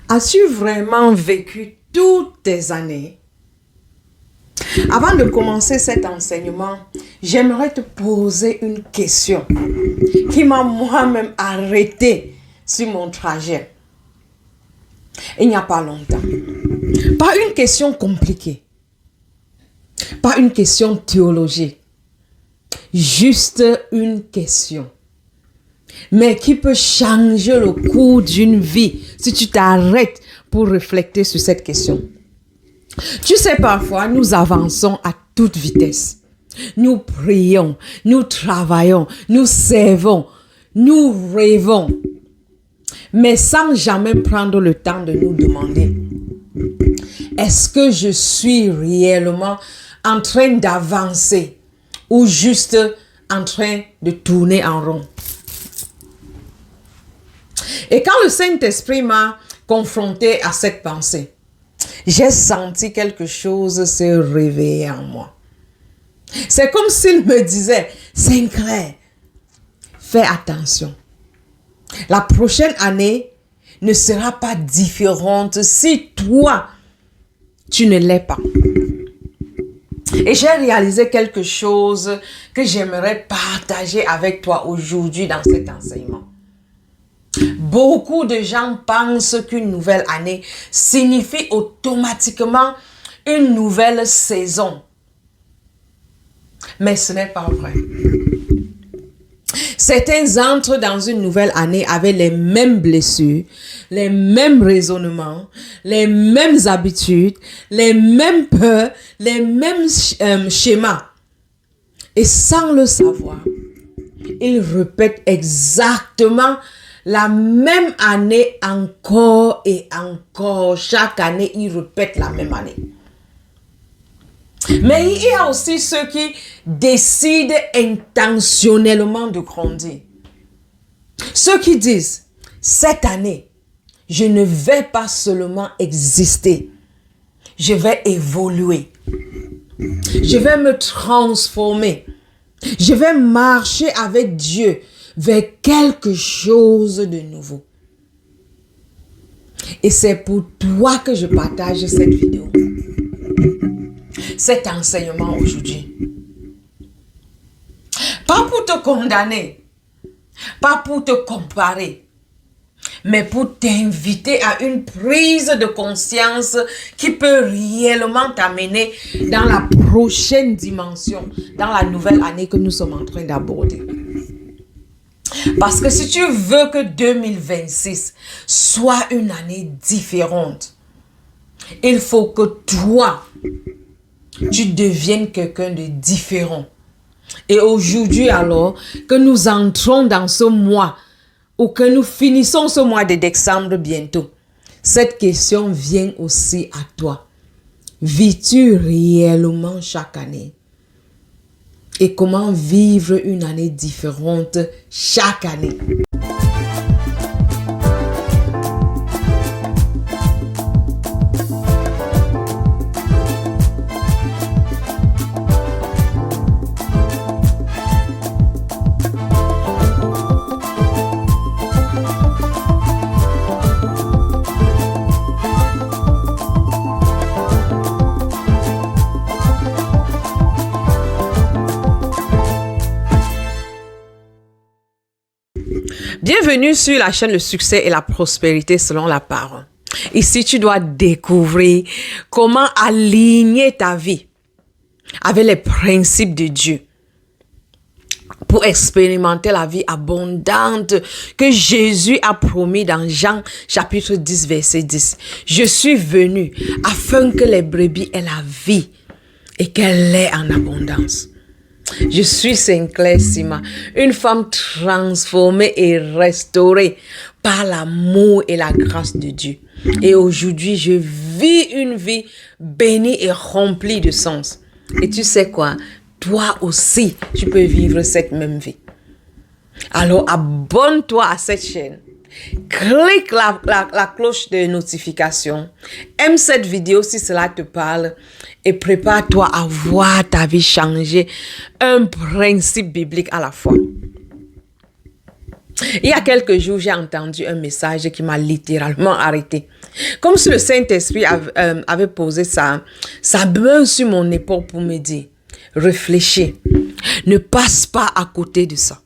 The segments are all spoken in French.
As-tu vraiment vécu toutes tes années? Avant de commencer cet enseignement, j'aimerais te poser une question qui m'a moi-même arrêté sur mon trajet. Il n'y a pas longtemps. Pas une question compliquée. Pas une question théologique. Juste une question. Mais qui peut changer le cours d'une vie si tu t'arrêtes pour réfléchir sur cette question. Tu sais, parfois, nous avançons à toute vitesse. Nous prions, nous travaillons, nous servons, nous rêvons. Mais sans jamais prendre le temps de nous demander, est-ce que je suis réellement en train d'avancer ou juste en train de tourner en rond? Et quand le Saint-Esprit m'a confronté à cette pensée, j'ai senti quelque chose se réveiller en moi. C'est comme s'il me disait, Sinclair, fais attention. La prochaine année ne sera pas différente si toi, tu ne l'es pas. Et j'ai réalisé quelque chose que j'aimerais partager avec toi aujourd'hui dans cet enseignement. Beaucoup de gens pensent qu'une nouvelle année signifie automatiquement une nouvelle saison. Mais ce n'est pas vrai. Certains entrent dans une nouvelle année avec les mêmes blessures, les mêmes raisonnements, les mêmes habitudes, les mêmes peurs, les mêmes schémas. Et sans le savoir, ils répètent exactement la même année encore et encore. Chaque année, ils répètent la même année. Mais il y a aussi ceux qui décident intentionnellement de grandir. Ceux qui disent, cette année, je ne vais pas seulement exister, je vais évoluer, je vais me transformer, je vais marcher avec Dieu vers quelque chose de nouveau. Et c'est pour toi que je partage cette vidéo, cet enseignement aujourd'hui. Pas pour te condamner, pas pour te comparer, mais pour t'inviter à une prise de conscience qui peut réellement t'amener dans la prochaine dimension, dans la nouvelle année que nous sommes en train d'aborder. Parce que si tu veux que 2026 soit une année différente, il faut que toi, tu deviennes quelqu'un de différent. Et aujourd'hui alors, que nous entrons dans ce mois, ou que nous finissons ce mois de décembre bientôt, cette question vient aussi à toi. Vis-tu réellement chaque année? Et comment vivre une année différente chaque année? Bienvenue sur la chaîne Le Succès et la Prospérité selon la parole. Ici, tu dois découvrir comment aligner ta vie avec les principes de Dieu pour expérimenter la vie abondante que Jésus a promis dans Jean chapitre 10 verset 10. Je suis venu afin que les brebis aient la vie et qu'elle l'ait en abondance. Je suis Sinclair Sima, une femme transformée et restaurée par l'amour et la grâce de Dieu. Et aujourd'hui, je vis une vie bénie et remplie de sens. Et tu sais quoi? Toi aussi, tu peux vivre cette même vie. Alors, abonne-toi à cette chaîne. Clique la cloche de notification. Aime cette vidéo si cela te parle. Et prépare-toi à voir ta vie changer. Un principe biblique à la fois. Il y a quelques jours, j'ai entendu un message qui m'a littéralement arrêté. Comme si le Saint-Esprit avait posé sa main sur mon épaule pour me dire, réfléchis, ne passe pas à côté de ça.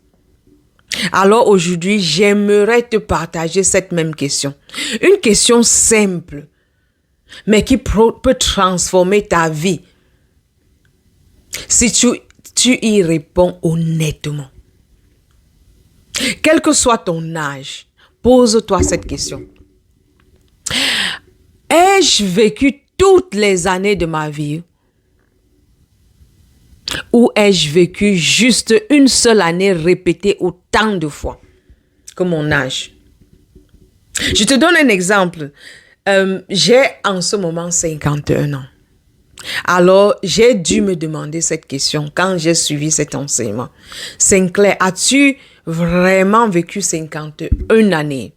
Alors aujourd'hui, j'aimerais te partager cette même question. Une question simple, mais qui peut transformer ta vie si tu y réponds honnêtement. Quel que soit ton âge, pose-toi cette question. Ai-je vécu toutes les années de ma vie ou ai-je vécu juste une seule année répétée autant de fois que mon âge? Je te donne un exemple. J'ai en ce moment 51 ans. Alors, j'ai dû me demander cette question quand j'ai suivi cet enseignement. Sinclair, as-tu vraiment vécu 51 années?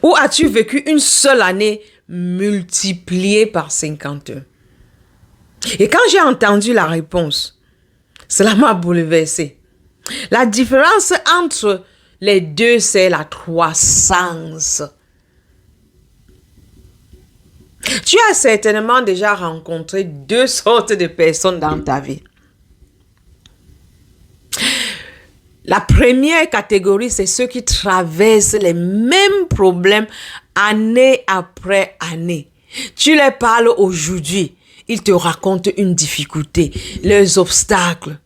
Ou as-tu vécu une seule année multipliée par 51? Et quand j'ai entendu la réponse, cela m'a bouleversée. La différence entre les deux, c'est la croissance. Tu as certainement déjà rencontré deux sortes de personnes dans ta vie. La première catégorie, c'est ceux qui traversent les mêmes problèmes année après année. Tu les parles aujourd'hui, ils te racontent une difficulté, leurs obstacles.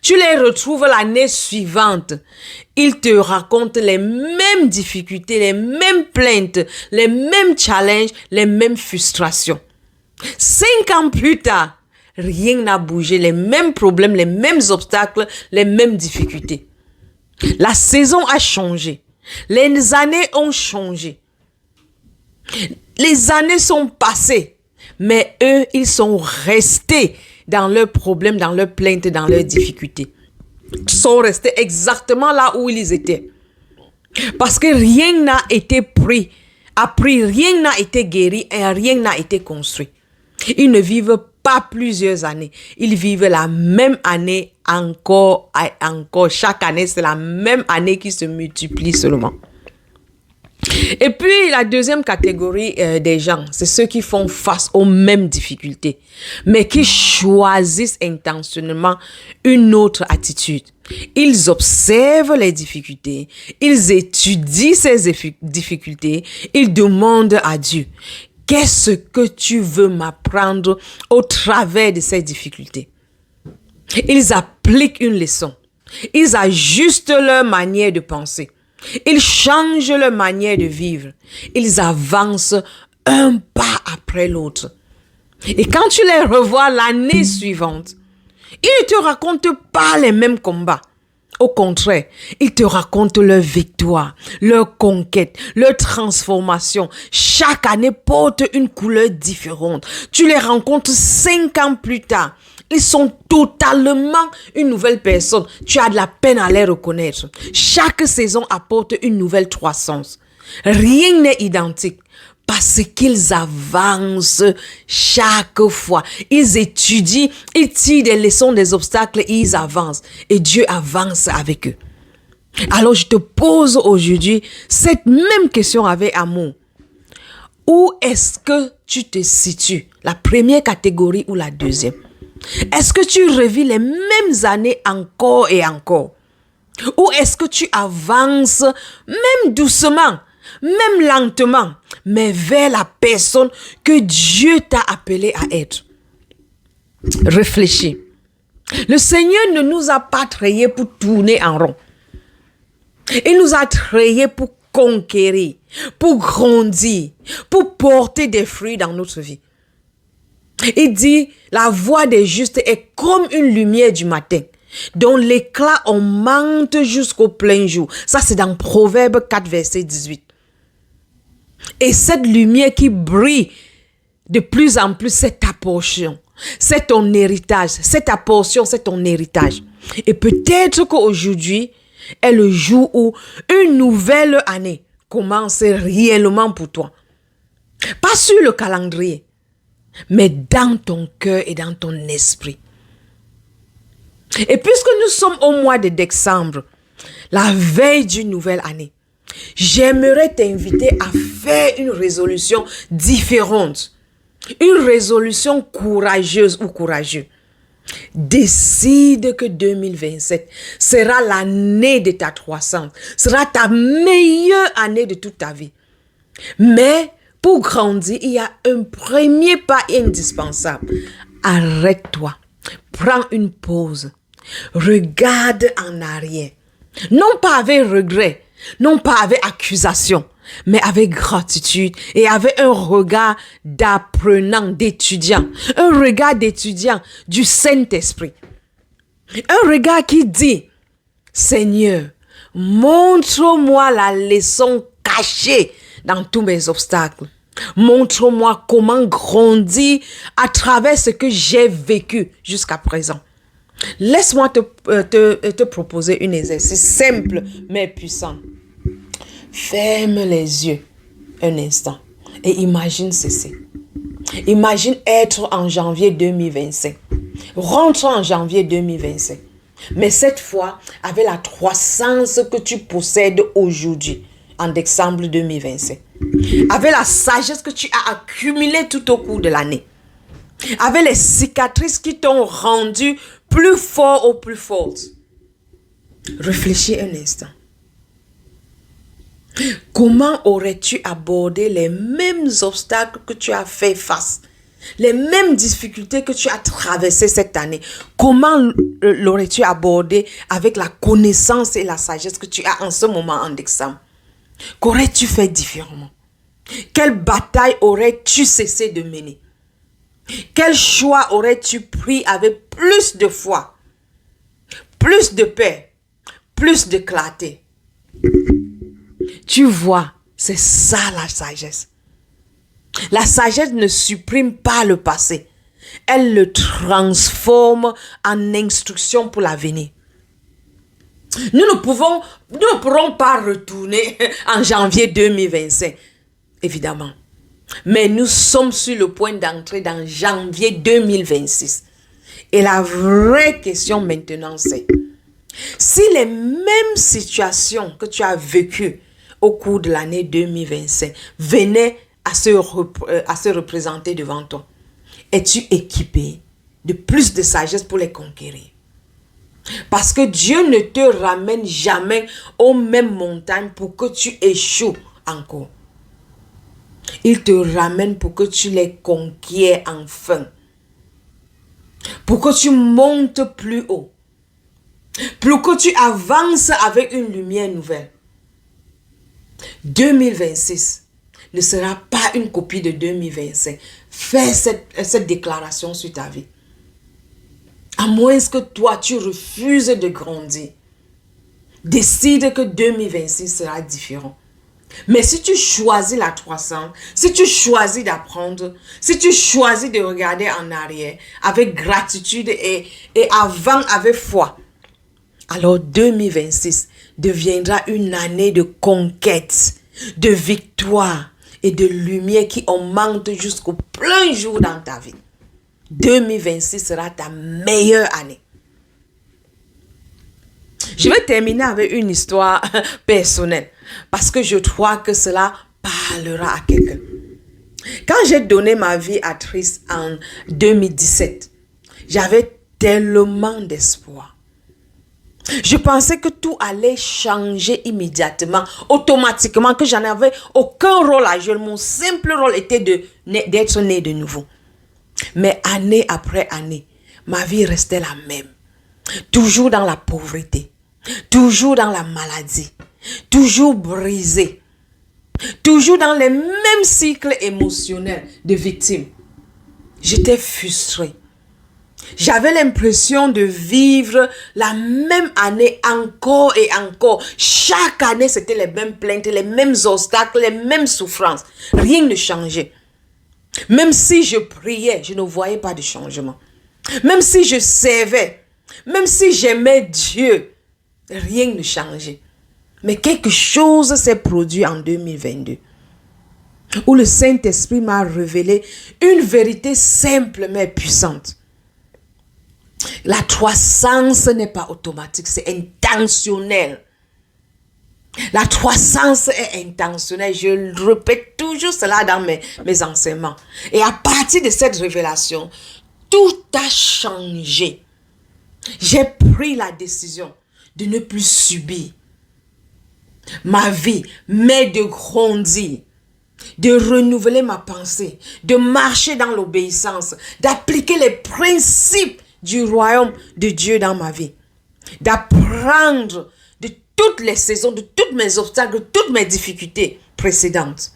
Tu les retrouves l'année suivante, ils te racontent les mêmes difficultés, les mêmes plaintes, les mêmes challenges, les mêmes frustrations. 5 ans plus tard, rien n'a bougé, les mêmes problèmes, les mêmes obstacles, les mêmes difficultés. La saison a changé, les années ont changé, les années sont passées, mais eux, ils sont restés dans leurs problèmes, dans leurs plaintes, dans leurs difficultés. Ils sont restés exactement là où ils étaient. Parce que rien n'a été appris, rien n'a été guéri et rien n'a été construit. Ils ne vivent pas plusieurs années. Ils vivent la même année encore et encore. Chaque année, c'est la même année qui se multiplie seulement. Et puis, la deuxième catégorie des gens, c'est ceux qui font face aux mêmes difficultés, mais qui choisissent intentionnellement une autre attitude. Ils observent les difficultés, ils étudient ces difficultés, ils demandent à Dieu, qu'est-ce que tu veux m'apprendre au travers de ces difficultés? Ils appliquent une leçon, ils ajustent leur manière de penser. Ils changent leur manière de vivre. Ils avancent un pas après l'autre. Et quand tu les revois l'année suivante, ils ne te racontent pas les mêmes combats. Au contraire, ils te racontent leur victoire, leur conquête, leur transformation. Chaque année porte une couleur différente. Tu les rencontres 5 ans plus tard. Ils sont totalement une nouvelle personne. Tu as de la peine à les reconnaître. Chaque saison apporte une nouvelle croissance. Rien n'est identique parce qu'ils avancent chaque fois. Ils étudient, ils tirent des leçons des obstacles et ils avancent. Et Dieu avance avec eux. Alors je te pose aujourd'hui cette même question avec amour. Où est-ce que tu te situes? La première catégorie ou la deuxième? Est-ce que tu revis les mêmes années encore et encore? Ou est-ce que tu avances même doucement, même lentement, mais vers la personne que Dieu t'a appelé à être? Réfléchis. Le Seigneur ne nous a pas créés pour tourner en rond. Il nous a créés pour conquérir, pour grandir, pour porter des fruits dans notre vie. Il dit, la voix des justes est comme une lumière du matin, dont l'éclat augmente jusqu'au plein jour. Ça, c'est dans Proverbe 4, verset 18. Et cette lumière qui brille de plus en plus, c'est ta portion. C'est ton héritage. C'est ta portion, c'est ton héritage. Et peut-être qu'aujourd'hui est le jour où une nouvelle année commence réellement pour toi. Pas sur le calendrier, mais dans ton cœur et dans ton esprit. Et puisque nous sommes au mois de décembre, la veille d'une nouvelle année, j'aimerais t'inviter à faire une résolution différente. Une résolution courageuse ou courageux. Décide que 2027 sera l'année de ta croissance, sera ta meilleure année de toute ta vie. Mais pour grandir, il y a un premier pas indispensable. Arrête-toi, prends une pause, regarde en arrière. Non pas avec regret, non pas avec accusation, mais avec gratitude et avec un regard d'apprenant, d'étudiant. Un regard d'étudiant du Saint-Esprit. Un regard qui dit, Seigneur, montre-moi la leçon cachée dans tous mes obstacles. Montre-moi comment grandir à travers ce que j'ai vécu jusqu'à présent. Laisse-moi te proposer un exercice simple mais puissant. Ferme les yeux un instant et imagine ceci. Imagine être en janvier 2025. Rentre en janvier 2025. Mais cette fois, avec la croissance que tu possèdes aujourd'hui, en décembre 2025. Avec la sagesse que tu as accumulée tout au cours de l'année. Avec les cicatrices qui t'ont rendu plus fort ou plus forte. Réfléchis un instant. Comment aurais-tu abordé les mêmes obstacles que tu as fait face, les mêmes difficultés que tu as traversées cette année? Comment l'aurais-tu abordé avec la connaissance et la sagesse que tu as en ce moment en décembre? Qu'aurais-tu fait différemment? Quelle bataille aurais-tu cessé de mener? Quel choix aurais-tu pris avec plus de foi, plus de paix, plus de clarté? Tu vois, c'est ça la sagesse. La sagesse ne supprime pas le passé. Elle le transforme en instruction pour l'avenir. Nous ne pourrons pas retourner en janvier 2025, évidemment. Mais nous sommes sur le point d'entrer dans janvier 2026. Et la vraie question maintenant, c'est si les mêmes situations que tu as vécues au cours de l'année 2025 venaient à se représenter devant toi, es-tu équipé de plus de sagesse pour les conquérir? Parce que Dieu ne te ramène jamais aux mêmes montagnes pour que tu échoues encore. Il te ramène pour que tu les conquiers enfin. Pour que tu montes plus haut. Pour que tu avances avec une lumière nouvelle. 2026 ne sera pas une copie de 2025. Fais cette déclaration sur ta vie. À moins que toi, tu refuses de grandir. Décide que 2026 sera différent. Mais si tu choisis la croissance, si tu choisis d'apprendre, si tu choisis de regarder en arrière avec gratitude et avant avec foi, alors 2026 deviendra une année de conquête, de victoire et de lumière qui augmente jusqu'au plein jour dans ta vie. 2026 sera ta meilleure année. Je vais terminer avec une histoire personnelle parce que je crois que cela parlera à quelqu'un. Quand j'ai donné ma vie à Christ en 2017, j'avais tellement d'espoir. Je pensais que tout allait changer immédiatement, automatiquement, que j'en avais aucun rôle à jouer. Mon simple rôle était d'être né de nouveau. Mais année après année, ma vie restait la même. Toujours dans la pauvreté, toujours dans la maladie, toujours brisée, toujours dans les mêmes cycles émotionnels de victimes. J'étais frustrée. J'avais l'impression de vivre la même année encore et encore. Chaque année, c'était les mêmes plaintes, les mêmes obstacles, les mêmes souffrances. Rien ne changeait. Même si je priais, je ne voyais pas de changement. Même si je servais, même si j'aimais Dieu, rien ne changeait. Mais quelque chose s'est produit en 2022. Où le Saint-Esprit m'a révélé une vérité simple mais puissante. La croissance n'est pas automatique, c'est intentionnel. La croissance est intentionnelle. Je répète toujours cela dans mes enseignements. Et à partir de cette révélation, tout a changé. J'ai pris la décision de ne plus subir ma vie, mais de grandir, de renouveler ma pensée, de marcher dans l'obéissance, d'appliquer les principes du royaume de Dieu dans ma vie, d'apprendre de toutes les saisons, de tous mes obstacles, de toutes mes difficultés précédentes,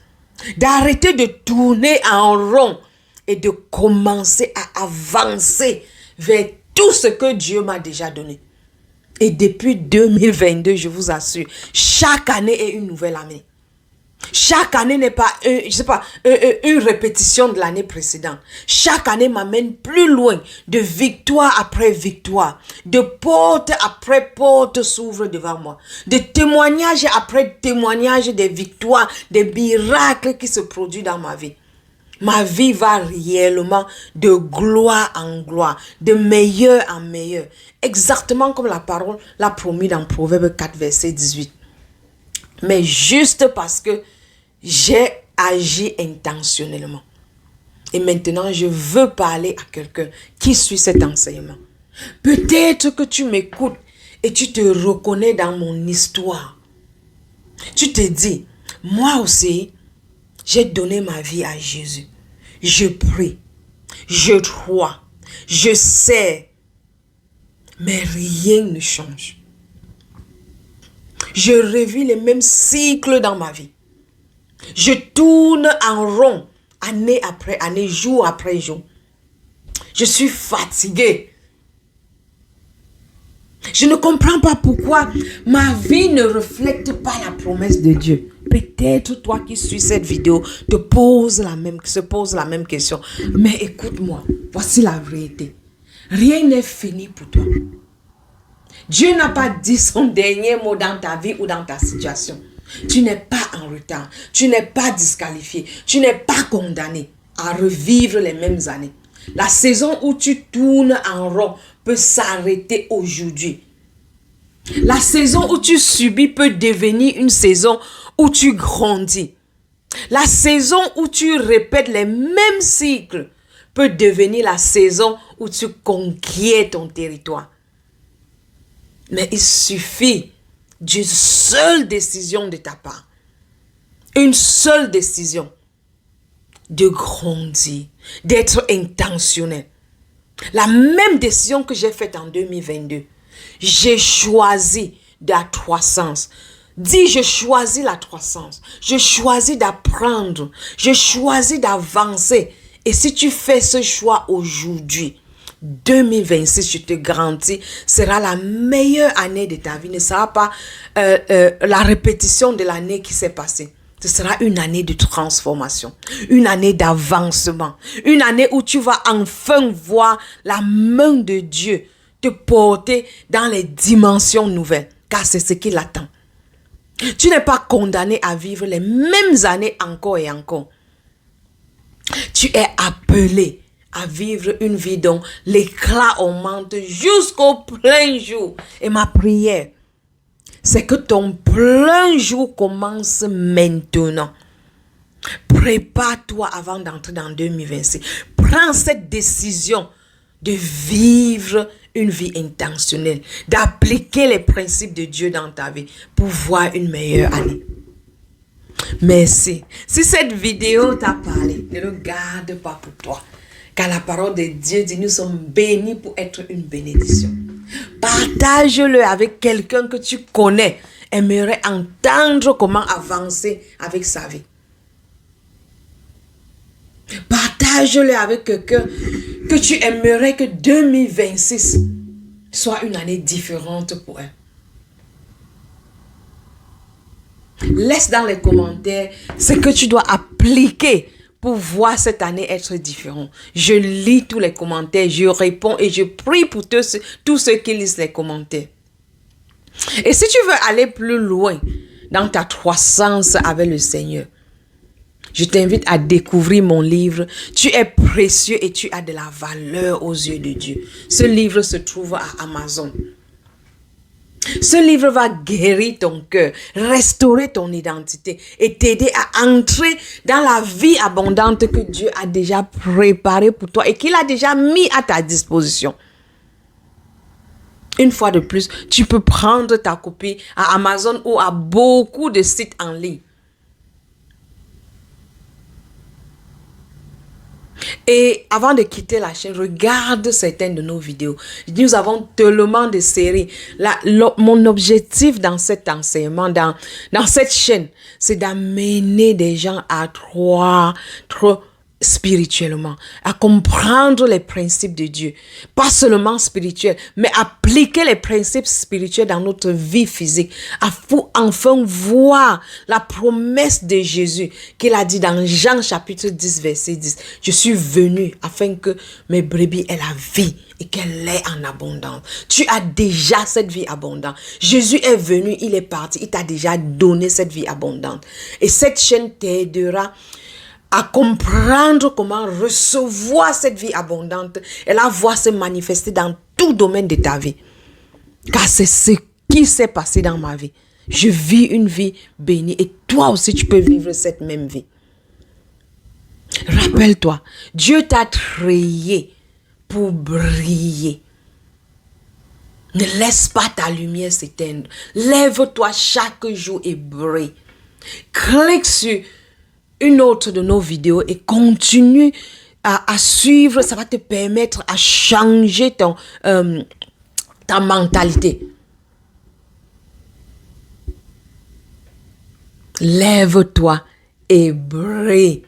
d'arrêter de tourner en rond et de commencer à avancer vers tout ce que Dieu m'a déjà donné. Et depuis 2022, je vous assure, chaque année est une nouvelle année. Chaque année n'est pas, une répétition de l'année précédente. Chaque année m'amène plus loin, de victoire après victoire, de porte après porte s'ouvre devant moi, de témoignage après témoignage des victoires, des miracles qui se produisent dans ma vie. Ma vie va réellement de gloire en gloire, de meilleur en meilleur, exactement comme la parole l'a promis dans Proverbe 4, verset 18. Mais juste parce que j'ai agi intentionnellement. Et maintenant, je veux parler à quelqu'un qui suit cet enseignement. Peut-être que tu m'écoutes et tu te reconnais dans mon histoire. Tu te dis, moi aussi, j'ai donné ma vie à Jésus. Je prie, je crois, je sais, mais rien ne change. Je revis les mêmes cycles dans ma vie. Je tourne en rond, année après année, jour après jour. Je suis fatiguée. Je ne comprends pas pourquoi ma vie ne reflète pas la promesse de Dieu. Peut-être toi qui suis cette vidéo se pose la même question. Mais écoute-moi, voici la vérité. Rien n'est fini pour toi. Dieu n'a pas dit son dernier mot dans ta vie ou dans ta situation. Tu n'es pas en retard. Tu n'es pas disqualifié. Tu n'es pas condamné à revivre les mêmes années. La saison où tu tournes en rond peut s'arrêter aujourd'hui. La saison où tu subis peut devenir une saison où tu grandis. La saison où tu répètes les mêmes cycles peut devenir la saison où tu conquiers ton territoire. Mais il suffit d'une seule décision de ta part. Une seule décision de grandir, d'être intentionnel. La même décision que j'ai faite en 2022. J'ai choisi la croissance. Dis, je choisis la croissance. Je choisis d'apprendre. Je choisis d'avancer. Et si tu fais ce choix aujourd'hui, 2026, je te garantis, sera la meilleure année de ta vie. Ne sera pas la répétition de l'année qui s'est passée. Ce sera une année de transformation, une année d'avancement, une année où tu vas enfin voir la main de Dieu te porter dans les dimensions nouvelles, car c'est ce qui l'attend. Tu n'es pas condamné à vivre les mêmes années encore et encore. Tu es appelé à vivre une vie dont l'éclat augmente jusqu'au plein jour. Et ma prière, c'est que ton plein jour commence maintenant. Prépare-toi avant d'entrer dans 2026. Prends cette décision de vivre une vie intentionnelle, d'appliquer les principes de Dieu dans ta vie pour voir une meilleure année. Merci. Si cette vidéo t'a parlé, ne le garde pas pour toi. Car la parole de Dieu dit, nous sommes bénis pour être une bénédiction. Partage-le avec quelqu'un que tu connais, aimerait entendre comment avancer avec sa vie. Partage-le avec quelqu'un que tu aimerais que 2026 soit une année différente pour elle. Laisse dans les commentaires ce que tu dois appliquer pour voir cette année être différente. Je lis tous les commentaires, je réponds et je prie pour tous ceux qui lisent les commentaires. Et si tu veux aller plus loin dans ta croissance avec le Seigneur, je t'invite à découvrir mon livre. Tu es précieux et tu as de la valeur aux yeux de Dieu. Ce livre se trouve à Amazon. Ce livre va guérir ton cœur, restaurer ton identité et t'aider à entrer dans la vie abondante que Dieu a déjà préparée pour toi et qu'il a déjà mis à ta disposition. Une fois de plus, tu peux prendre ta copie à Amazon ou à beaucoup de sites en ligne. Et avant de quitter la chaîne, regarde certaines de nos vidéos. Nous avons tellement de séries. Mon objectif dans cet enseignement, dans cette chaîne, c'est d'amener des gens à croître spirituellement, à comprendre les principes de Dieu. Pas seulement spirituels, mais appliquer les principes spirituels dans notre vie physique. Pour enfin voir la promesse de Jésus qu'il a dit dans Jean chapitre 10, verset 10. Je suis venu afin que mes brebis aient la vie et qu'elle l'ait en abondance. Tu as déjà cette vie abondante. Jésus est venu, il est parti, il t'a déjà donné cette vie abondante. Et cette chaîne t'aidera à comprendre comment recevoir cette vie abondante et la voir se manifester dans tout domaine de ta vie. Car c'est ce qui s'est passé dans ma vie. Je vis une vie bénie et toi aussi tu peux vivre cette même vie. Rappelle-toi, Dieu t'a créé pour briller. Ne laisse pas ta lumière s'éteindre. Lève-toi chaque jour et brille. Clique sur une autre de nos vidéos et continue à suivre. Ça va te permettre à changer ta mentalité. Lève-toi et brille.